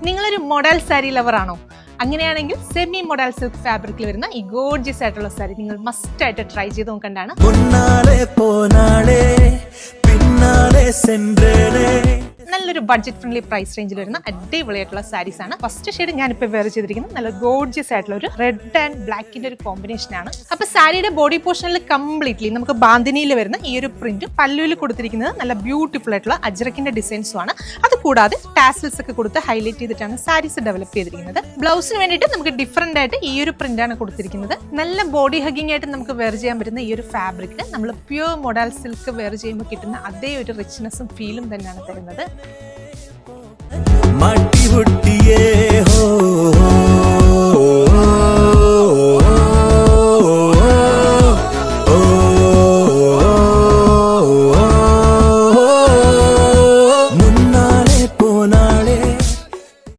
നിങ്ങളൊരു model sari lover ആണോ? അങ്ങനെയാണെങ്കിൽ സെമി മോഡൽ സിൽക്ക് ഫാബ്രിക്കിൽ വരുന്ന ഈ ഗോർജിയസ് ആയിട്ടുള്ള സാരി നിങ്ങൾ മസ്റ്റ് ആയിട്ട് ട്രൈ ചെയ്ത് നോക്കേണ്ടതാണ്. നല്ലൊരു ബഡ്ജറ്റ് ഫ്രണ്ട്ലി പ്രൈസ് റേഞ്ചിൽ വരുന്ന അടിപൊളിയായിട്ടുള്ള സാരീസ് ആണ്. ഫസ്റ്റ് ഷെയ്ഡ് ഞാനിപ്പോൾ വെയർ ചെയ്തിരിക്കുന്നത് നല്ല ഗോർജിയസ് ആയിട്ടുള്ള ഒരു റെഡ് ആൻഡ് ബ്ലാക്കിന്റെ ഒരു കോമ്പിനേഷൻ ആണ്. അപ്പൊ സാരിയുടെ ബോഡി പോർഷനിൽ കംപ്ലീറ്റ്ലി നമുക്ക് ബാന്തിനിയിൽ വരുന്ന ഈ ഒരു പ്രിന്റും പല്ലുവിൽ കൊടുത്തിരിക്കുന്നത് നല്ല ബ്യൂട്ടിഫുൾ ആയിട്ടുള്ള അജ്രക്കിന്റെ ഡിസൈൻസും ആണ്. അത് കൂടാതെ ടാസൽസ് ഒക്കെ കൊടുത്ത് ഹൈലൈറ്റ് ചെയ്തിട്ടാണ് സാരീസ് ഡെവലപ്പ് ചെയ്തിരിക്കുന്നത്. ബ്ലൗസിന് വേണ്ടിയിട്ട് നമുക്ക് ഡിഫറെന്റ് ആയിട്ട് ഈ ഒരു പ്രിന്റ് ആണ് കൊടുത്തിരിക്കുന്നത്. നല്ല ബോഡി ഹഗിങ് ആയിട്ട് നമുക്ക് വെയർ ചെയ്യാൻ പറ്റുന്ന ഈ ഒരു ഫാബ്രിക് നമ്മൾ പ്യൂർ മോഡൽ സിൽക്ക് വെയർ ചെയ്യുമ്പോൾ കിട്ടുന്ന അതേ ഒരു റിച്ച്നെസ്സും ഫീലും തന്നെയാണ് തരുന്നത്.